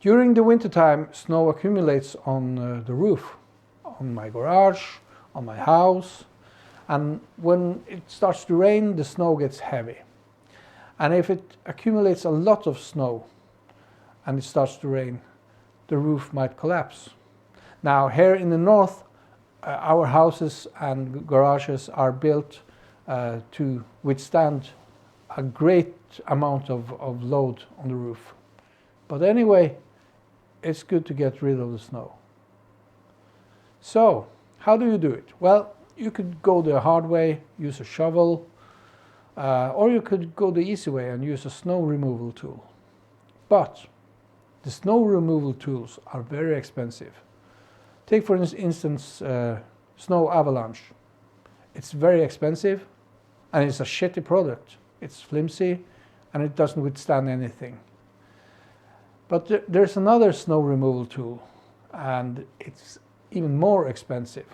During the wintertime, snow accumulates on the roof, on my garage, on my house, and when it starts to rain, the snow gets heavy. And if it accumulates a lot of snow and it starts to rain, the roof might collapse. Now, here in the north, our houses and garages are built to withstand a great amount of load on the roof. But anyway, it's good to get rid of the snow. So, how do you do it? Well, you could go the hard way, use a shovel, or you could go the easy way and use a snow removal tool. But the snow removal tools are very expensive. Take for instance snow avalanche. It's very expensive and it's a shitty product. It's flimsy and it doesn't withstand anything. But there's another snow removal tool and it's even more expensive.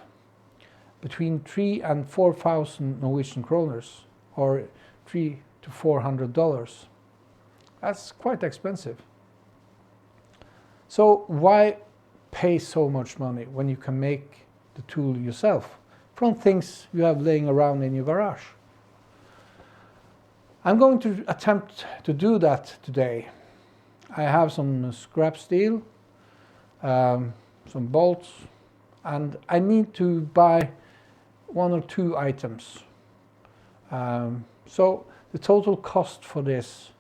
Between 3,000 and 4,000 Norwegian kroners, or $300 to $400. That's quite expensive. So why pay so much money when you can make the tool yourself from things you have laying around in your garage? I'm going to attempt to do that today. I have some scrap steel, some bolts, and I need to buy 1 or 2 items. So the total cost for this,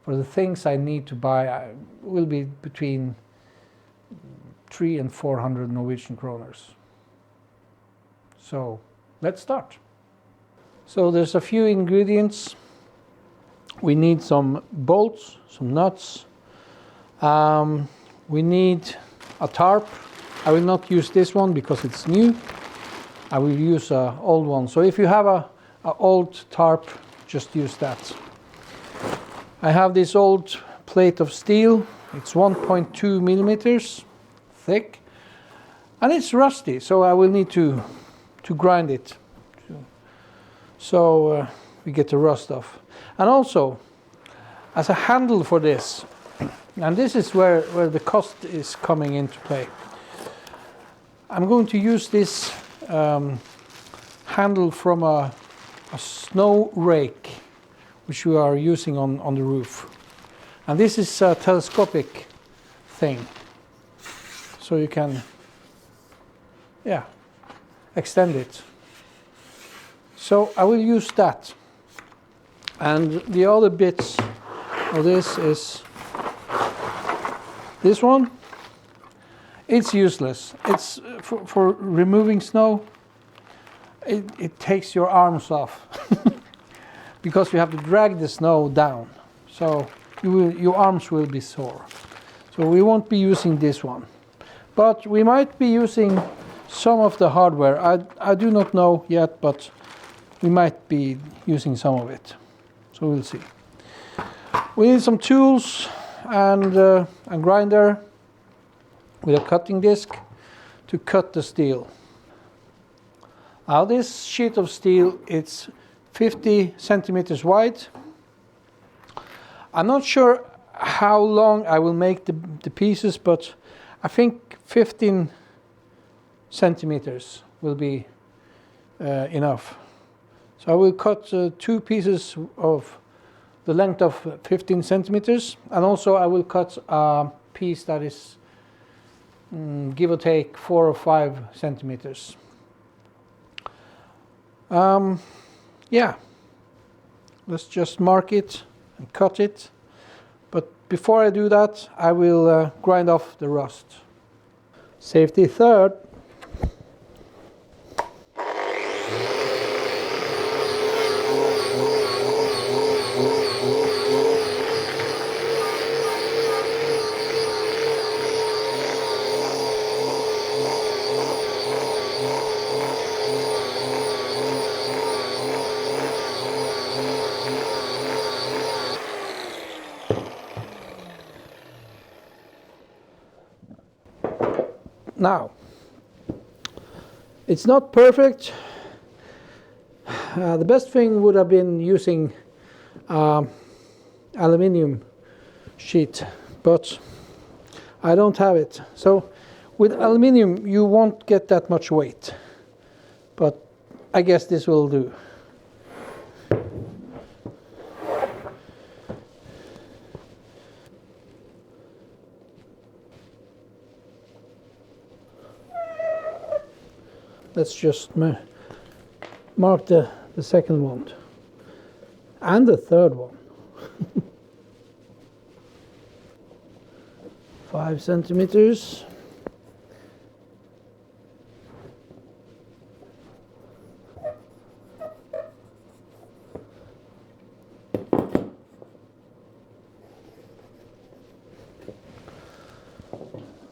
for the things I need to buy, will be between 300 and 400 Norwegian kroners. So let's start. So there's a few ingredients. We need some bolts, some nuts. We need a tarp. I will not use this one because it's new. I will use an old one. So if you have an old tarp, just use that. I have this old plate of steel. It's 1.2 millimeters thick, and it's rusty, so I will need to grind it so we get the rust off. And also, as a handle for this, and this is where the cost is coming into play, I'm going to use this handle from a snow rake, which we are using on the roof. And this is a telescopic thing, so you can, extend it. So I will use that. And the other bits of this is this one. It's useless. It's for removing snow. It takes your arms off because you have to drag the snow down. So your arms will be sore. So we won't be using this one. But we might be using some of the hardware. I do not know yet, but we might be using some of it. So we'll see. We need some tools and a grinder with a cutting disc to cut the steel. Now this sheet of steel, it's 50 centimeters wide. I'm not sure how long I will make the pieces, but I think 15 centimeters will be enough. So I will cut 2 pieces of the length of 15 centimeters, and also I will cut a piece that is give or take 4 or 5 centimeters. Let's just mark it and cut it. But before I do that, I will grind off the rust. Safety third. Now, it's not perfect. The best thing would have been using aluminium sheet, but I don't have it. So with aluminium you won't get that much weight, but I guess this will do. Let's just mark the second one and the third one. 5 centimeters.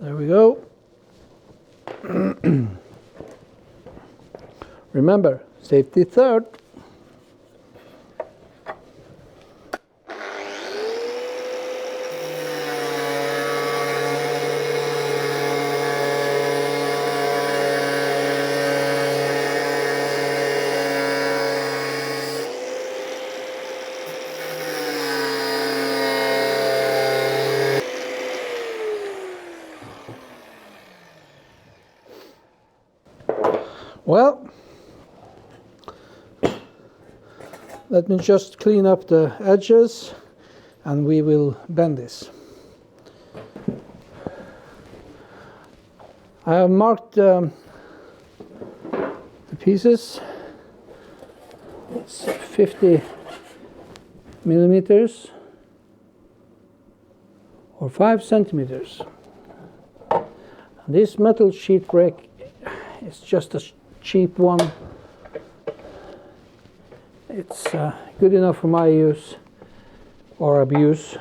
There we go. Remember, safety third. Well, let me just clean up the edges and we will bend this. I have marked the pieces. It's 50 millimeters or 5 centimeters. This metal sheet brake is just a cheap one. It's good enough for my use or abuse.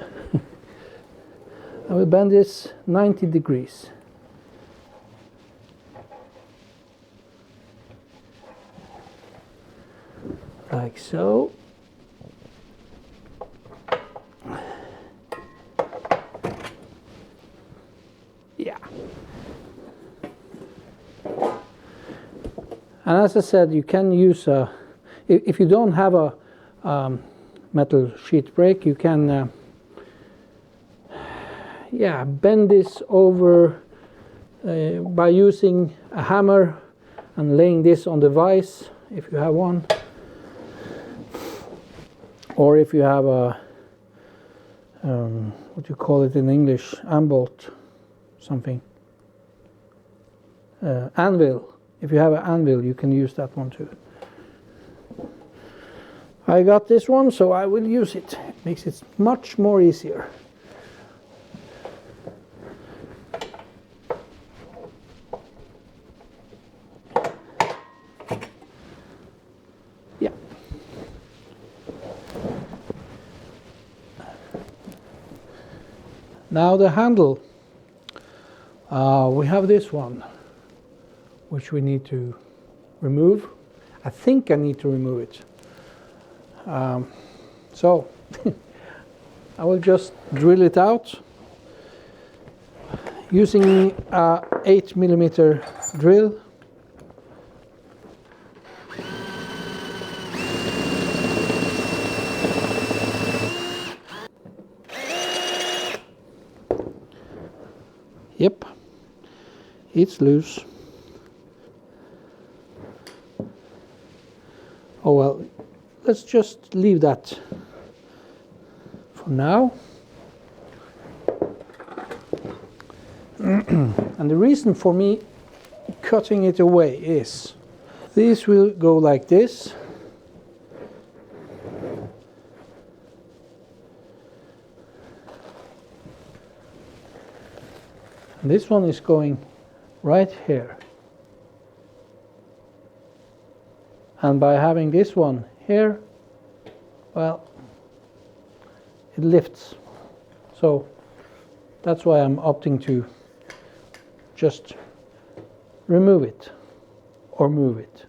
I will bend this 90 degrees. Like so. Yeah. And as I said, you can use a, if you don't have a metal sheet brake, you can bend this over by using a hammer and laying this on the vise if you have one, or if you have a what do you call it in English, ambolt something, anvil. If you have an anvil, you can use that one too. I got this one, so I will use it. It makes it much more easier. Yeah. Now the handle. We have this one, which we need to remove. I think I need to remove it. So I will just drill it out using a 8mm drill. Yep, it's loose. Oh well, let's just leave that for now. And the reason for me cutting it away is this will go like this. And this one is going right here. And by having this one here, well, it lifts. So that's why I'm opting to just remove it or move it.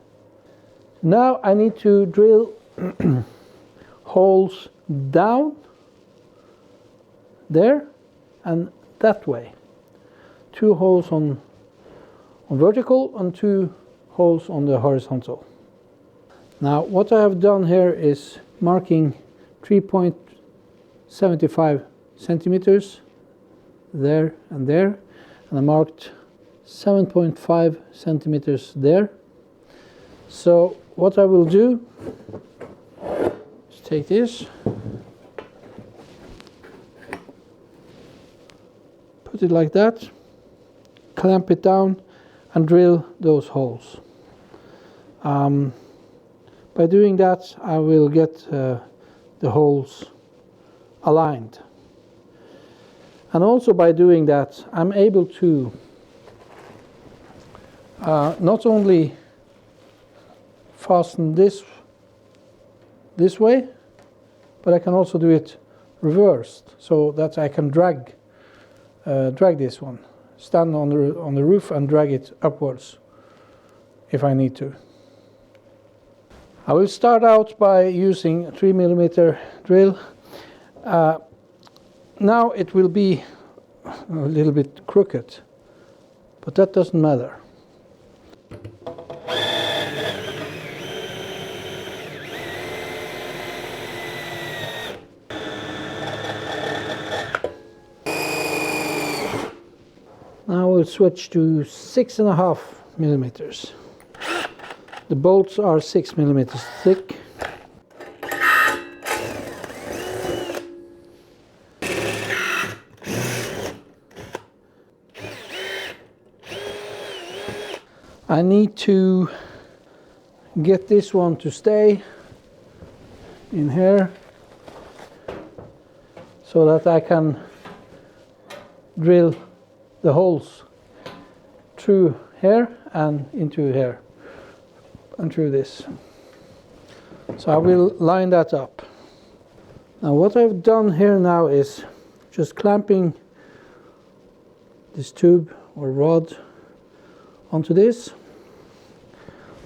Now I need to drill holes down there and that way. 2 holes on vertical and 2 holes on the horizontal. Now what I have done here is marking 3.75 centimeters there and there, and I marked 7.5 centimeters there. So what I will do is take this, put it like that, clamp it down and drill those holes. By doing that, I will get the holes aligned. And also by doing that, I'm able to not only fasten this way, but I can also do it reversed, so that I can drag this one, stand on the roof and drag it upwards if I need to. I will start out by using a 3mm drill. Now it will be a little bit crooked, but that doesn't matter. Now we'll switch to 6.5 millimeters. The bolts are 6 millimeters thick. I need to get this one to stay in here so that I can drill the holes through here and into here and through this. So I will line that up. Now what I've done here now is just clamping this tube or rod onto this.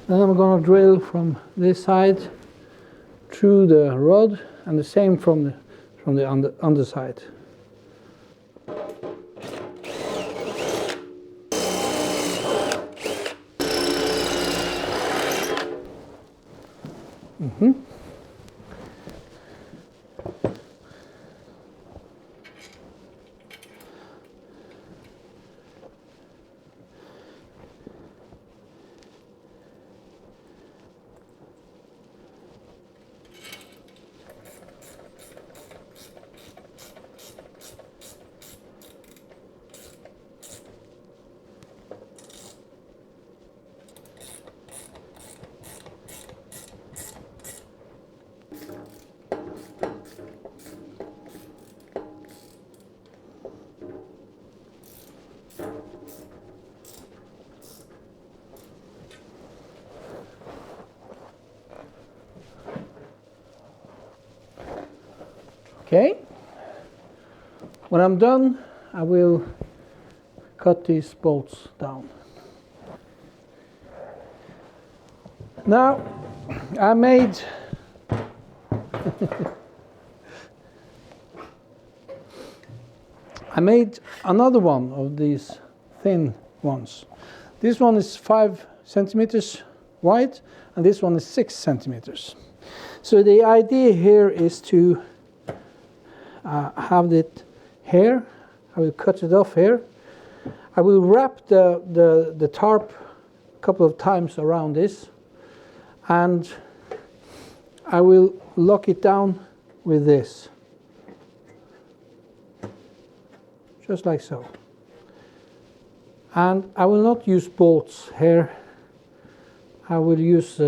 Then I'm going to drill from this side through the rod, and the same from the underside. Okay, when I'm done, I will cut these bolts down. Now, I made another one of these thin ones. This one is 5 centimeters wide, and this one is 6 centimeters. So the idea here is to have it here. I will cut it off here. I will wrap the tarp a couple of times around this, and I will lock it down with this, just like so. And I will not use bolts here. I will use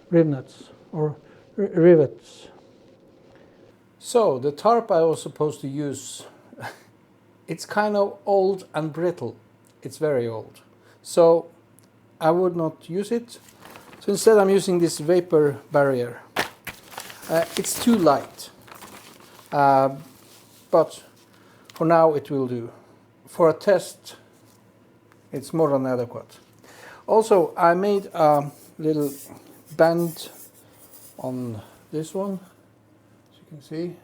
rivets or rivets. So the tarp I was supposed to use, it's kind of old and brittle. It's very old. So I would not use it. So instead I'm using this vapor barrier. It's too light. But for now it will do. For a test, it's more than adequate. Also, I made a little band on this one. You can see,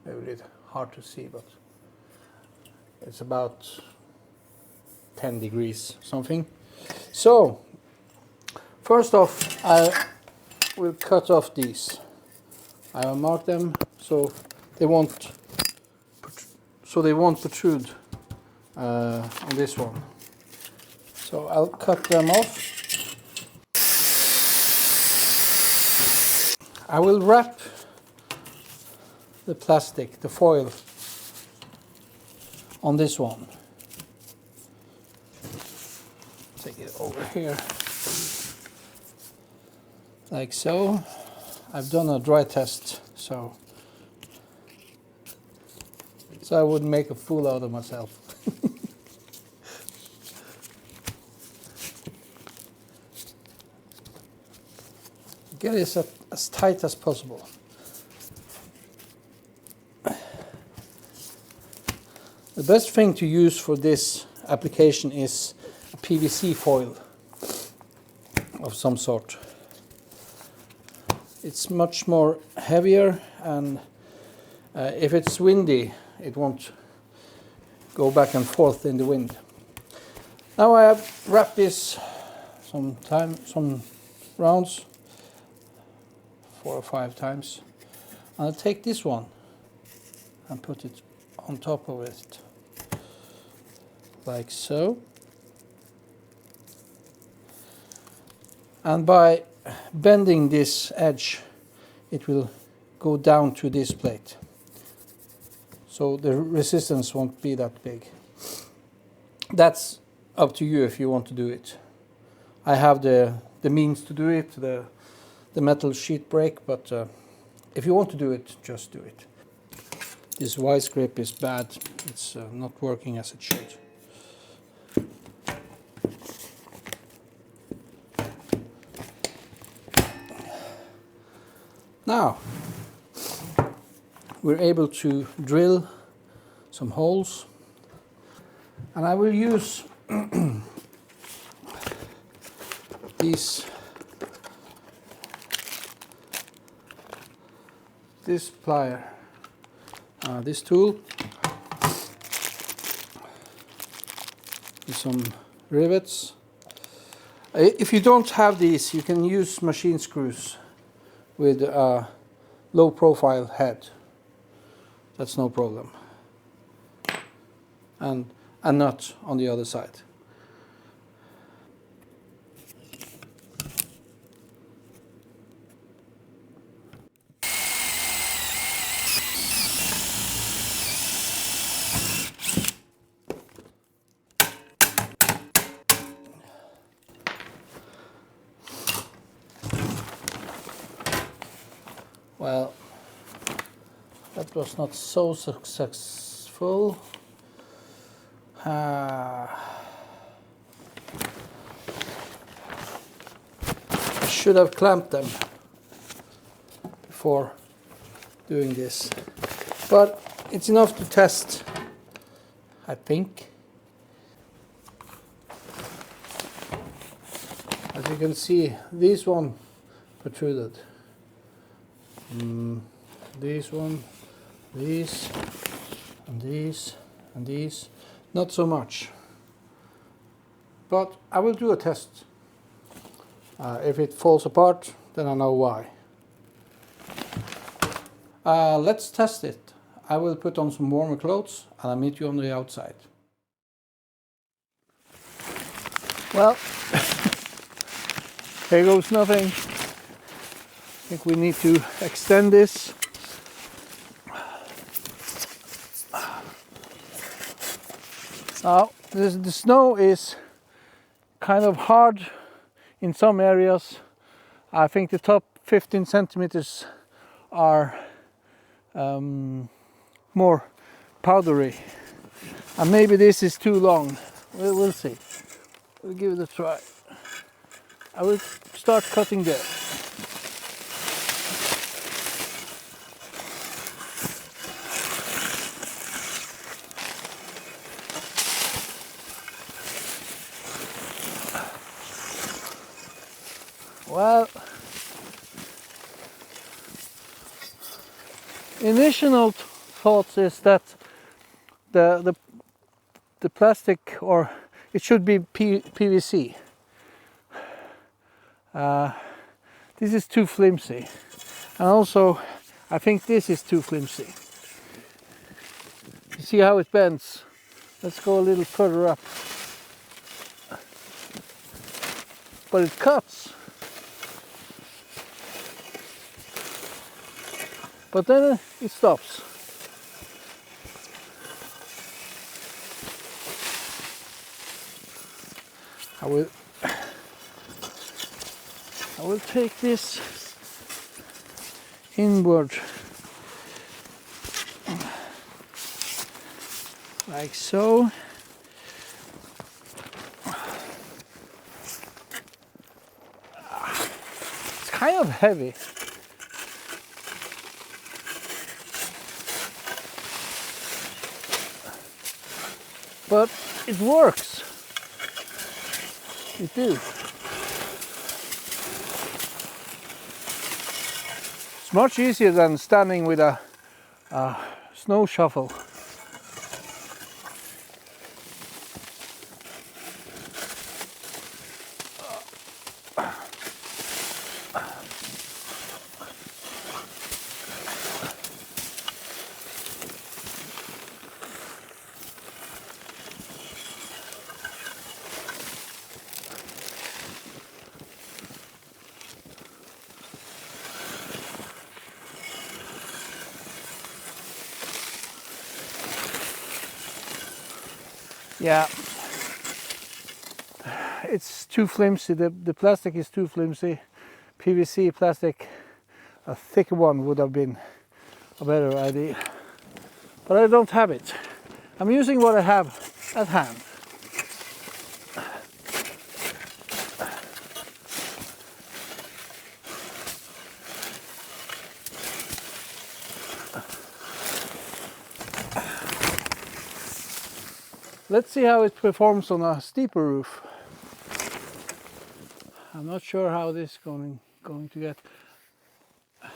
maybe a little hard to see, but it's about 10 degrees something. So first off, I will cut off these. I will mark them so they won't so they won't protrude on this one. So I'll cut them off. I will wrap the plastic, the foil, on this one. Take it over here, like so. I've done a dry test, so I wouldn't make a fool out of myself. Get it as tight as possible. The best thing to use for this application is a PVC foil of some sort. It's much more heavier, and if it's windy, it won't go back and forth in the wind. Now I have wrapped this some rounds, 4 or 5 times. And I'll take this one and put it on top of it, like so. And by bending this edge, it will go down to this plate. So the resistance won't be that big. That's up to you if you want to do it. I have the means to do it, the metal sheet break, but if you want to do it, just do it. This vice grip is bad. It's not working as it should. Now, we're able to drill some holes, and I will use this plier, this tool, with some rivets. If you don't have these, you can use machine screws with a low profile head. That's no problem. And a nut on the other side. Well, that was not so successful. I should have clamped them before doing this, but it's enough to test, I think. As you can see, this one protruded. This one, these, and these, and these. Not so much. But I will do a test. If it falls apart, then I know why. Let's test it. I will put on some warmer clothes and I'll meet you on the outside. Well, here goes nothing. I think we need to extend this. Now, the snow is kind of hard in some areas. I think the top 15 centimeters are more powdery. And maybe this is too long. We'll see. We'll give it a try. I will start cutting there. Well, initial thoughts is that the plastic, or it should be PVC. This is too flimsy, and also I think this is too flimsy. can see how it bends. Let's go a little further up. But it cuts. But then it stops. I will take this inward like so. It's kind of heavy. But it works. It do. It's much easier than standing with a snow shovel. Yeah, it's too flimsy. The plastic is too flimsy. PVC plastic, a thicker one would have been a better idea. But I don't have it. I'm using what I have at hand. Let's see how it performs on a steeper roof. I'm not sure how this is going to get. I'm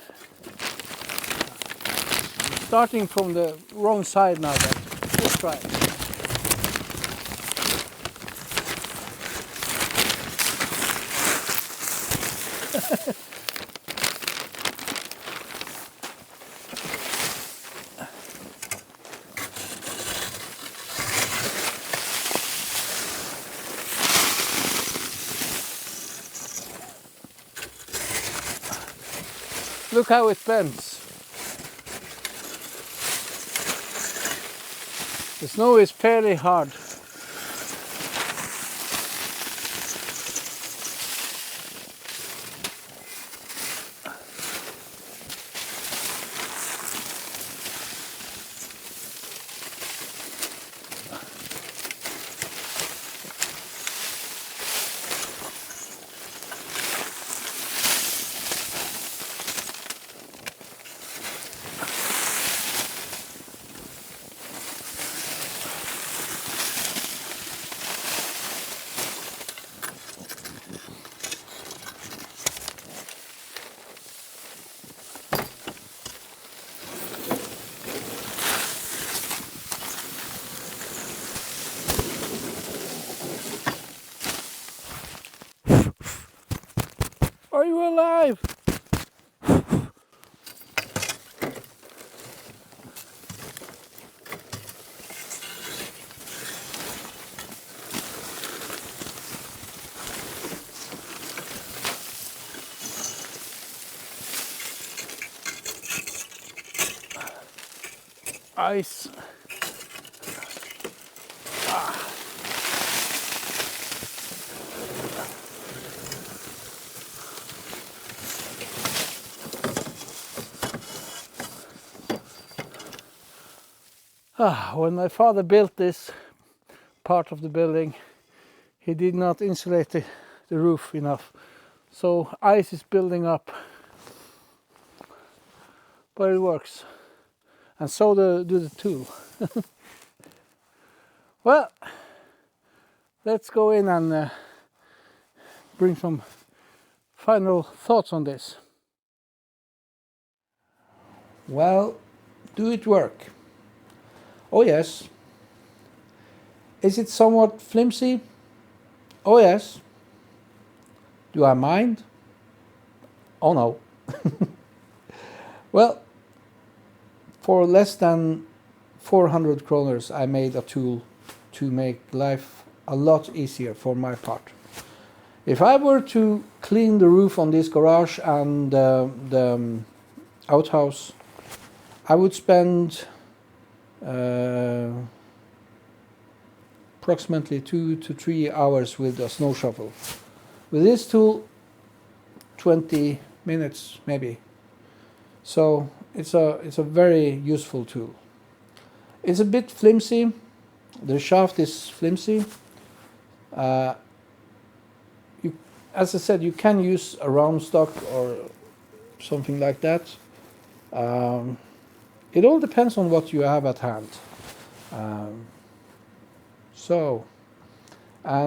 starting from the wrong side now, but let's try it. Look how it bends. The snow is fairly hard. Are you alive? Ice. When my father built this part of the building, he did not insulate the roof enough, so ice is building up, but it works, and so do the tool. Well, let's go in and bring some final thoughts on this. Well, do it work? Oh yes. Is it somewhat flimsy? Oh yes. Do I mind? Oh no. Well, for less than 400 kroners I made a tool to make life a lot easier for my part. If I were to clean the roof on this garage and the outhouse, I would spend approximately 2 to 3 hours with a snow shovel. With this tool, 20 minutes maybe. So it's a very useful tool. It's a bit flimsy. The shaft is flimsy. As I said, you can use a round stock or something like that. It all depends on what you have at hand. And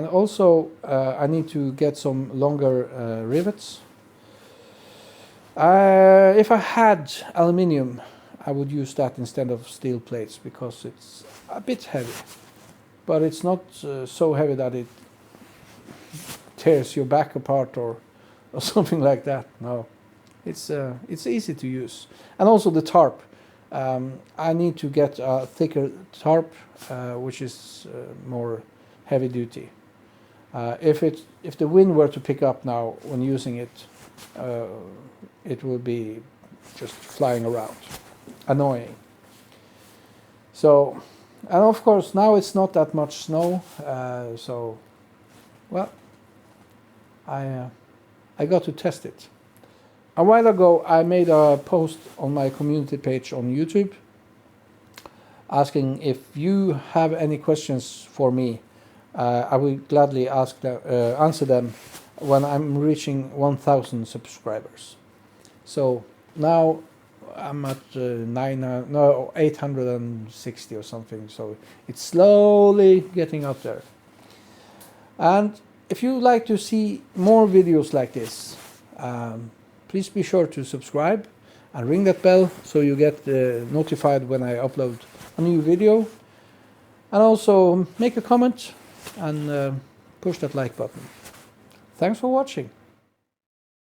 also I need to get some longer rivets. If I had aluminium, I would use that instead of steel plates because it's a bit heavy. But it's not so heavy that it tears your back apart or something like that. No, it's easy to use. And also the tarp. I need to get a thicker tarp, which is more heavy duty. If the wind were to pick up now when using it, it will be just flying around, annoying. So, and of course now it's not that much snow, so well, I got to test it. A while ago I made a post on my community page on YouTube asking if you have any questions for me. I will gladly answer them when I'm reaching 1,000 subscribers. So now I'm at 860 or something, so it's slowly getting up there. And if you like to see more videos like this, please be sure to subscribe and ring that bell so you get notified when I upload a new video. And also make a comment and push that like button. Thanks for watching.